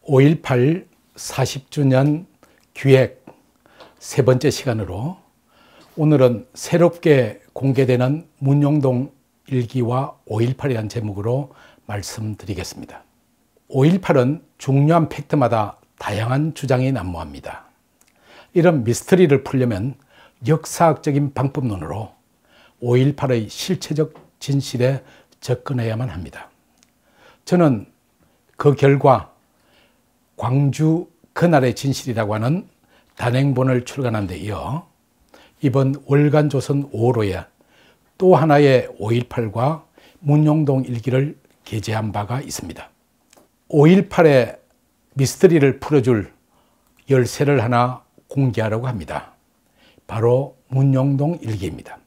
5.18 40주년 기획 세 번째 시간으로 오늘은 새롭게 공개되는 문용동 일기와 5.18이라는 제목으로 말씀드리겠습니다. 5.18은 중요한 팩트마다 다양한 주장이 난무합니다. 이런 미스터리를 풀려면 역사학적인 방법론으로 5.18의 실체적 진실에 접근해야만 합니다. 저는 그 결과 광주 그날의 진실이라고 하는 단행본을 출간한 데 이어 이번 월간조선 5호로에 또 하나의 5.18과 문용동 일기를 게재한 바가 있습니다. 5.18의 미스터리를 풀어줄 열쇠를 하나 공개하려고 합니다. 바로 문용동 일기입니다.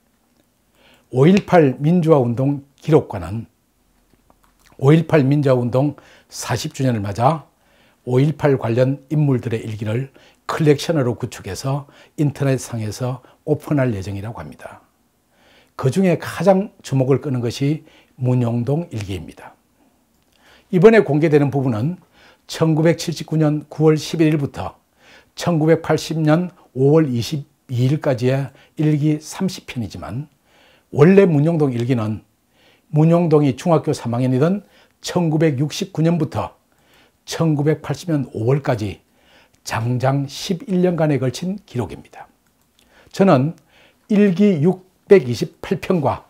5.18 민주화운동 기록관은 5.18 민주화운동 40주년을 맞아 5.18 관련 인물들의 일기를 컬렉션으로 구축해서 인터넷상에서 오픈할 예정이라고 합니다. 그 중에 가장 주목을 끄는 것이 문용동 일기입니다. 이번에 공개되는 부분은 1979년 9월 11일부터 1980년 5월 22일까지의 일기 30편이지만 원래 문용동 일기는 문용동이 중학교 3학년이던 1969년부터 1980년 5월까지 장장 11년간에 걸친 기록입니다. 저는 일기 628편과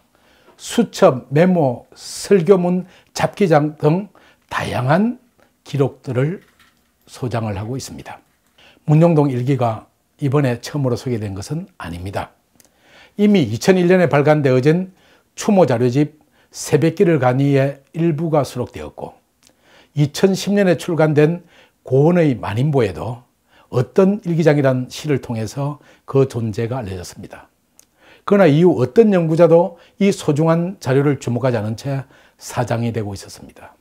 수첩, 메모, 설교문, 잡기장 등 다양한 기록들을 소장을 하고 있습니다. 문용동 일기가 이번에 처음으로 소개된 것은 아닙니다. 이미 2001년에 발간되어진 추모 자료집 새벽길을 가니의 일부가 수록되었고 2010년에 출간된 고은의 만인보에도 어떤 일기장이란 시를 통해서 그 존재가 알려졌습니다. 그러나 이후 어떤 연구자도 이 소중한 자료를 주목하지 않은 채 사장이 되고 있었습니다.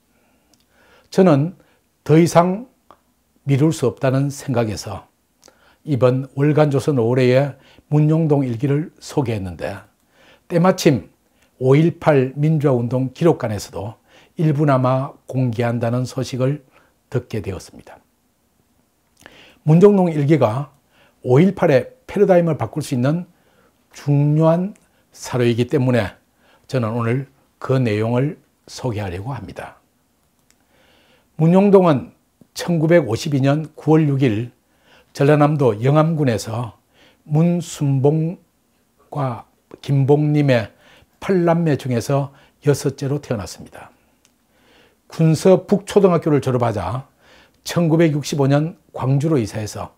저는 더 이상 미룰 수 없다는 생각에서 이번 월간조선 5월에 문용동 일기를 소개했는데 때마침 5.18 민주화운동 기록관에서도 일부나마 공개한다는 소식을 듣게 되었습니다. 문용동 일기가 5.18의 패러다임을 바꿀 수 있는 중요한 사료이기 때문에 저는 오늘 그 내용을 소개하려고 합니다. 문용동은 1952년 9월 6일 전라남도 영암군에서 문순봉과 김봉님의 8남매 중에서 6째로 태어났습니다. 군서 북초등학교를 졸업하자 1965년 광주로 이사해서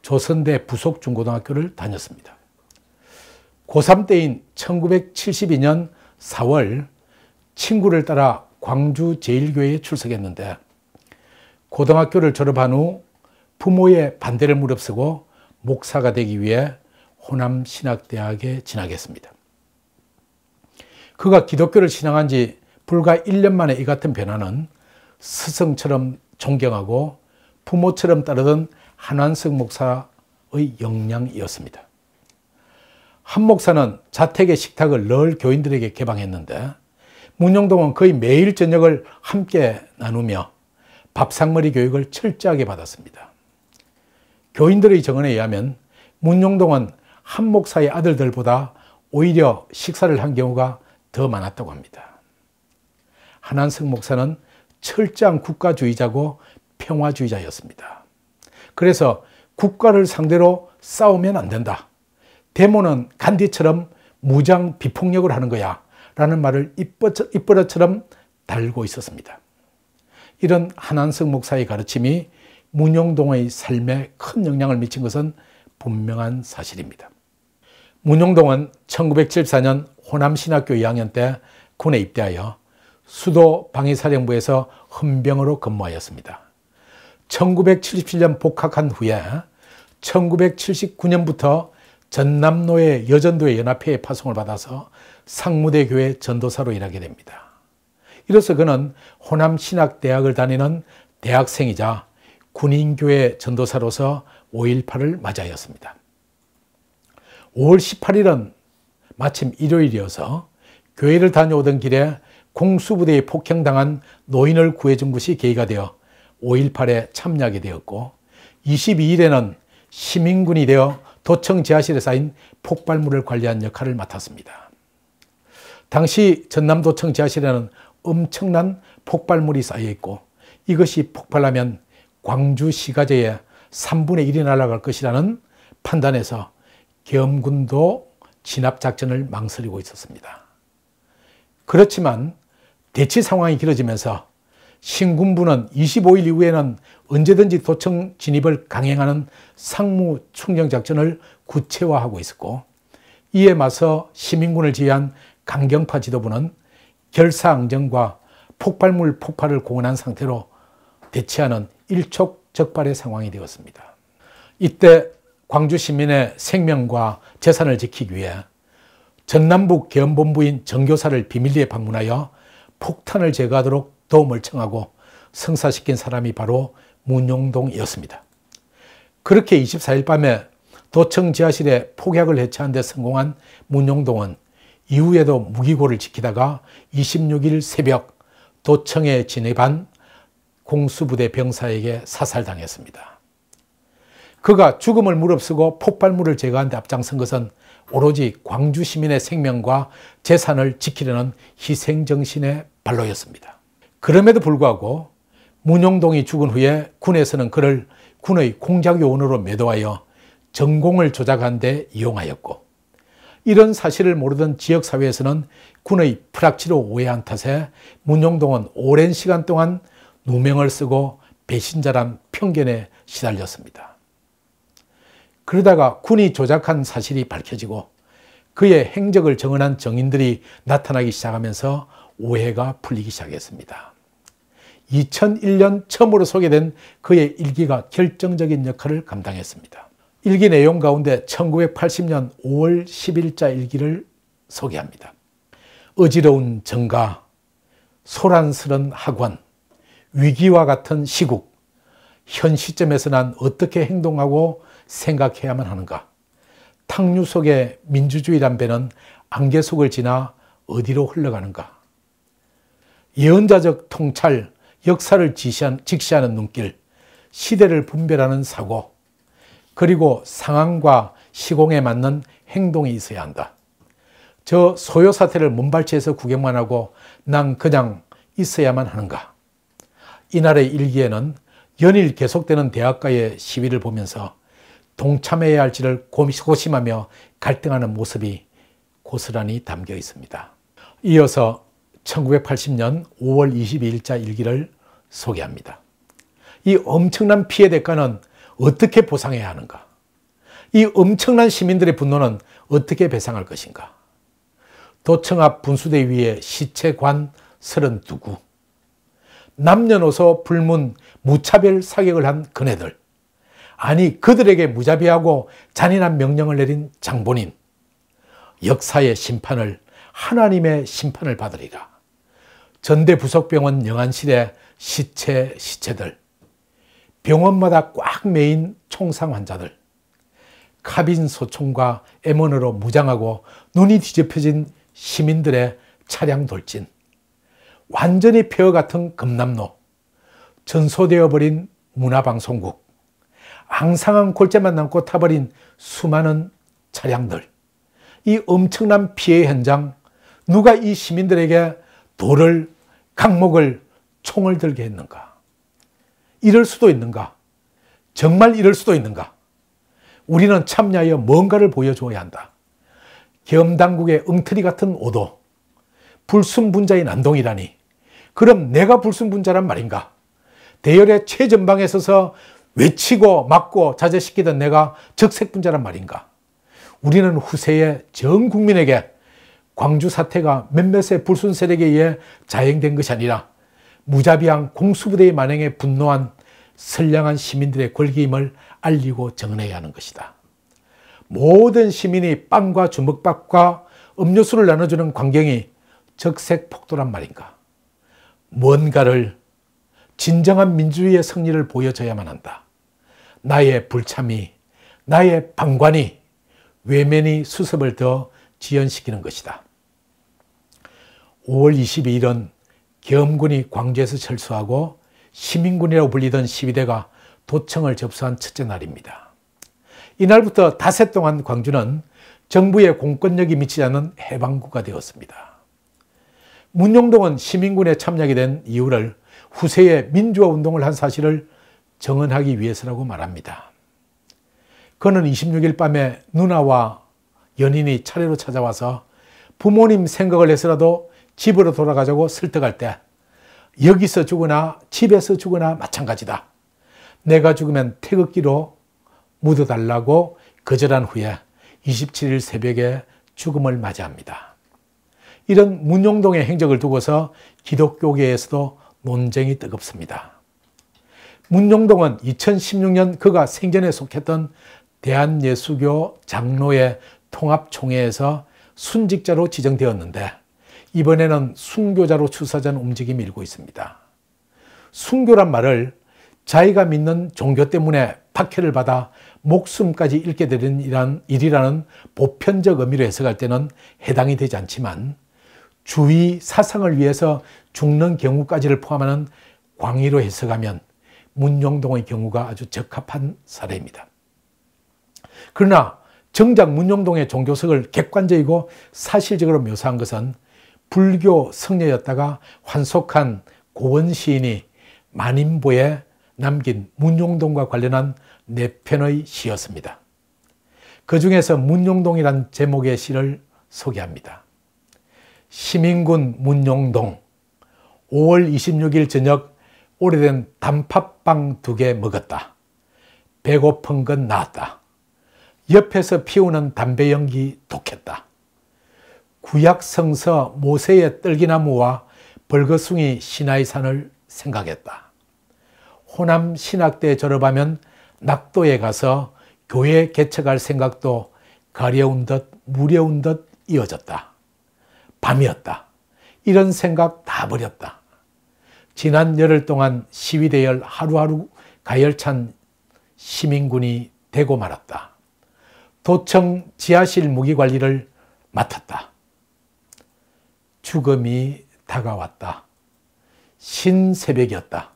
조선대 부속중고등학교를 다녔습니다. 고3 때인 1972년 4월 친구를 따라 광주 제1교회에 출석했는데 고등학교를 졸업한 후 부모의 반대를 무릅쓰고 목사가 되기 위해 호남신학대학에 진학했습니다. 그가 기독교를 신앙한 지 불과 1년 만에 이 같은 변화는 스승처럼 존경하고 부모처럼 따르던 한완석 목사의 역량이었습니다. 한 목사는 자택의 식탁을 늘 교인들에게 개방했는데 문용동은 거의 매일 저녁을 함께 나누며 밥상머리 교육을 철저하게 받았습니다. 교인들의 증언에 의하면 문용동은 한 목사의 아들들보다 오히려 식사를 한 경우가 더 많았다고 합니다. 한완석 목사는 철저한 국가주의자고 평화주의자였습니다. 그래서 국가를 상대로 싸우면 안 된다. 데모는 간디처럼 무장 비폭력을 하는 거야 라는 말을 입버릇처럼 달고 있었습니다. 이런 한완석 목사의 가르침이 문용동의 삶에 큰 영향을 미친 것은 분명한 사실입니다. 문용동은 1974년 호남신학교 2학년 때 군에 입대하여 수도 방위사령부에서 헌병으로 근무하였습니다. 1977년 복학한 후에 1979년부터 전남노의 여전도의 연합회에 파송을 받아서 상무대교회 전도사로 일하게 됩니다. 이로써 그는 호남신학대학을 다니는 대학생이자 군인교회 전도사로서 5.18을 맞이하였습니다. 5월 18일은 마침 일요일이어서 교회를 다녀오던 길에 공수부대에 폭행당한 노인을 구해준 것이 계기가 되어 5.18에 참여하게 되었고 22일에는 시민군이 되어 도청 지하실에 쌓인 폭발물을 관리한 역할을 맡았습니다. 당시 전남도청 지하실에는 엄청난 폭발물이 쌓여 있고 이것이 폭발하면 광주시가지의 3분의 1이 날아갈 것이라는 판단에서 계엄군도 진압작전을 망설이고 있었습니다. 그렇지만 대치 상황이 길어지면서 신군부는 25일 이후에는 언제든지 도청 진입을 강행하는 상무 충정작전을 구체화하고 있었고 이에 맞서 시민군을 지휘한 강경파 지도부는 결사항전과 폭발물 폭발을 공언한 상태로 대치하는 일촉즉발의 상황이 되었습니다. 이때 광주 시민의 생명과 재산을 지키기 위해 전남북 계엄본부인 정교사를 비밀리에 방문하여 폭탄을 제거하도록 도움을 청하고 성사시킨 사람이 바로 문용동이었습니다. 그렇게 24일 밤에 도청 지하실에 폭약을 해체하는 데 성공한 문용동은 이후에도 무기고를 지키다가 26일 새벽 도청에 진입한 공수부대 병사에게 사살당했습니다. 그가 죽음을 무릅쓰고 폭발물을 제거하는 데 앞장선 것은 오로지 광주 시민의 생명과 재산을 지키려는 희생정신의 발로였습니다. 그럼에도 불구하고 문용동이 죽은 후에 군에서는 그를 군의 공작요원으로 매도하여 전공을 조작하는 데 이용하였고 이런 사실을 모르던 지역사회에서는 군의 프락치로 오해한 탓에 문용동은 오랜 시간 동안 누명을 쓰고 배신자란 편견에 시달렸습니다. 그러다가 군이 조작한 사실이 밝혀지고 그의 행적을 정언한 정인들이 나타나기 시작하면서 오해가 풀리기 시작했습니다. 2001년 처음으로 소개된 그의 일기가 결정적인 역할을 감당했습니다. 일기 내용 가운데 1980년 5월 10일자 일기를 소개합니다. 어지러운 정가, 소란스런 학원, 위기와 같은 시국, 현 시점에서 난 어떻게 행동하고 생각해야만 하는가? 탕류 속의 민주주의란 배는 안개 속을 지나 어디로 흘러가는가? 예언자적 통찰, 역사를 직시하는 눈길, 시대를 분별하는 사고, 그리고 상황과 시공에 맞는 행동이 있어야 한다. 저 소요 사태를 먼발치에서 구경만 하고 난 그냥 있어야만 하는가? 이날의 일기에는 연일 계속되는 대학가의 시위를 보면서 동참해야 할지를 고심하며 갈등하는 모습이 고스란히 담겨 있습니다. 이어서 1980년 5월 22일자 일기를 소개합니다. 이 엄청난 피해 대가는 어떻게 보상해야 하는가? 이 엄청난 시민들의 분노는 어떻게 배상할 것인가? 도청 앞 분수대 위에 시체관 32구, 남녀노소 불문 무차별 사격을 한 그네들, 아니 그들에게 무자비하고 잔인한 명령을 내린 장본인, 역사의 심판을 하나님의 심판을 받으리라. 전대부속병원 영안실의 시체들, 병원마다 꽉 메인 총상 환자들, 카빈 소총과 M1으로 무장하고 눈이 뒤집혀진 시민들의 차량 돌진, 완전히 폐허 같은 금남로, 전소되어버린 문화방송국, 앙상한 골재만 남고 타버린 수많은 차량들, 이 엄청난 피해 현장, 누가 이 시민들에게 돌을, 강목을, 총을 들게 했는가? 이럴 수도 있는가? 정말 이럴 수도 있는가? 우리는 참여하여 뭔가를 보여줘야 한다. 계엄당국의 엉터리 같은 오도, 불순분자의 난동이라니, 그럼 내가 불순분자란 말인가? 대열의 최전방에 서서 외치고 막고 자제시키던 내가 적색분자란 말인가? 우리는 후세에 전 국민에게 광주 사태가 몇몇의 불순 세력에 의해 자행된 것이 아니라 무자비한 공수부대의 만행에 분노한 선량한 시민들의 권리임을 알리고 정언해야 하는 것이다. 모든 시민이 빵과 주먹밥과 음료수를 나눠주는 광경이 적색 폭도란 말인가? 뭔가를, 진정한 민주주의의 승리를 보여줘야만 한다. 나의 불참이, 나의 방관이, 외면이 수습을 더 지연시키는 것이다. 5월 22일은 계엄군이 광주에서 철수하고 시민군이라고 불리던 시위대가 도청을 접수한 첫째 날입니다. 이날부터 닷새 동안 광주는 정부의 공권력이 미치지 않는 해방구가 되었습니다. 문용동은 시민군에 참여하게 된 이유를 후세에 민주화 운동을 한 사실을 정언하기 위해서라고 말합니다. 그는 26일 밤에 누나와 연인이 차례로 찾아와서 부모님 생각을 해서라도 집으로 돌아가자고 설득할 때 여기서 죽으나 집에서 죽으나 마찬가지다. 내가 죽으면 태극기로 묻어달라고 거절한 후에 27일 새벽에 죽음을 맞이합니다. 이런 문용동의 행적을 두고서 기독교계에서도 논쟁이 뜨겁습니다. 문용동은 2016년 그가 생전에 속했던 대한예수교 장로회 통합총회에서 순직자로 지정되었는데 이번에는 순교자로 추서하자는 움직임이 일고 있습니다. 순교란 말을 자기가 믿는 종교 때문에 박해를 받아 목숨까지 잃게 되는 일이라는 보편적 의미로 해석할 때는 해당이 되지 않지만 주의 사상을 위해서 죽는 경우까지를 포함하는 광의로 해석하면 문용동의 경우가 아주 적합한 사례입니다. 그러나 정작 문용동의 종교석을 객관적이고 사실적으로 묘사한 것은 불교 성녀였다가 환속한 고원 시인이 만인보에 남긴 문용동과 관련한 4편의 시였습니다. 그 중에서 문용동이란 제목의 시를 소개합니다. 시민군 문용동, 5월 26일 저녁 오래된 단팥빵 2개 먹었다. 배고픈 건 나았다. 옆에서 피우는 담배 연기 독했다. 구약 성서 모세의 떨기나무와 벌거숭이 시나이산을 생각했다. 호남 신학대에 졸업하면 낙도에 가서 교회 개척할 생각도 가려운 듯 무려운 듯 이어졌다. 밤이었다. 이런 생각 다 버렸다. 지난 열흘 동안 시위대열 하루하루 가열찬 시민군이 되고 말았다. 도청 지하실 무기관리를 맡았다. 죽음이 다가왔다. 신새벽이었다.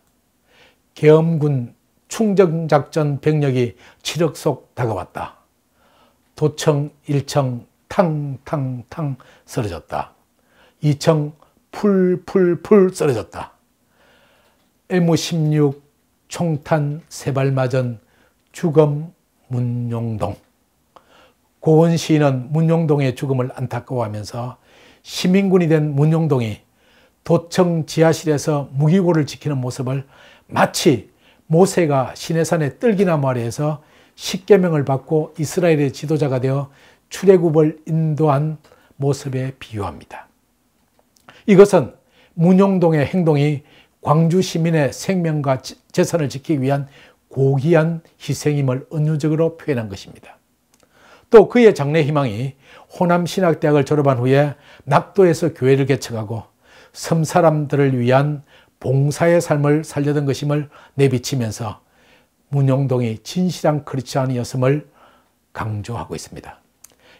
계엄군 충정작전 병력이 칠흑속 다가왔다. 도청 1청 탕탕탕 쓰러졌다. 2청 풀풀풀 쓰러졌다. M16 총탄 3발 맞은 죽음 문용동. 고원 시인은 문용동의 죽음을 안타까워하면서 시민군이 된 문용동이 도청 지하실에서 무기고를 지키는 모습을 마치 모세가 시내산의 떨기나무 아래에서 십계명을 받고 이스라엘의 지도자가 되어 출애굽을 인도한 모습에 비유합니다. 이것은 문용동의 행동이 광주 시민의 생명과 재산을 지키기 위한 고귀한 희생임을 은유적으로 표현한 것입니다. 또 그의 장래 희망이 호남신학대학을 졸업한 후에 낙도에서 교회를 개척하고 섬 사람들을 위한 봉사의 삶을 살려던 것임을 내비치면서 문용동이 진실한 크리스찬이었음을 강조하고 있습니다.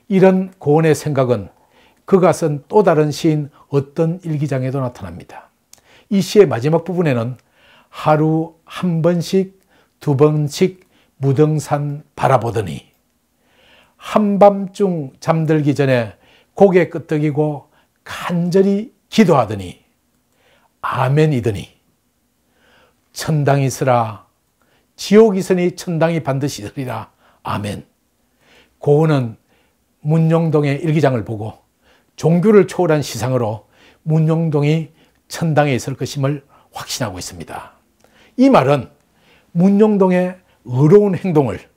이런 고원의 생각은 그가 쓴 또 다른 시인 어떤 일기장에도 나타납니다. 이 시의 마지막 부분에는 하루 한 번씩 2번씩 무등산 바라보더니 한밤중 잠들기 전에 고개 끄덕이고 간절히 기도하더니 아멘이더니 천당이 있으라 지옥이 있으니 천당이 반드시 있으리라 아멘. 고은은 문용동의 일기장을 보고 종교를 초월한 시상으로 문용동이 천당에 있을 것임을 확신하고 있습니다. 이 말은 문용동의 의로운 행동을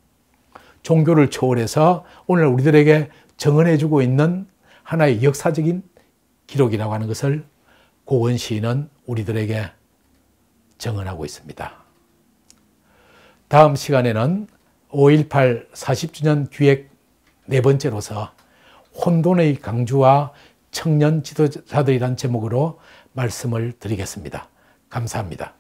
종교를 초월해서 오늘 우리들에게 정언해주고 있는 하나의 역사적인 기록이라고 하는 것을 고원 시인은 우리들에게 정언하고 있습니다. 다음 시간에는 5.18 40주년 기획 4번째로서 혼돈의 강주와 청년 지도자들이란 제목으로 말씀을 드리겠습니다. 감사합니다.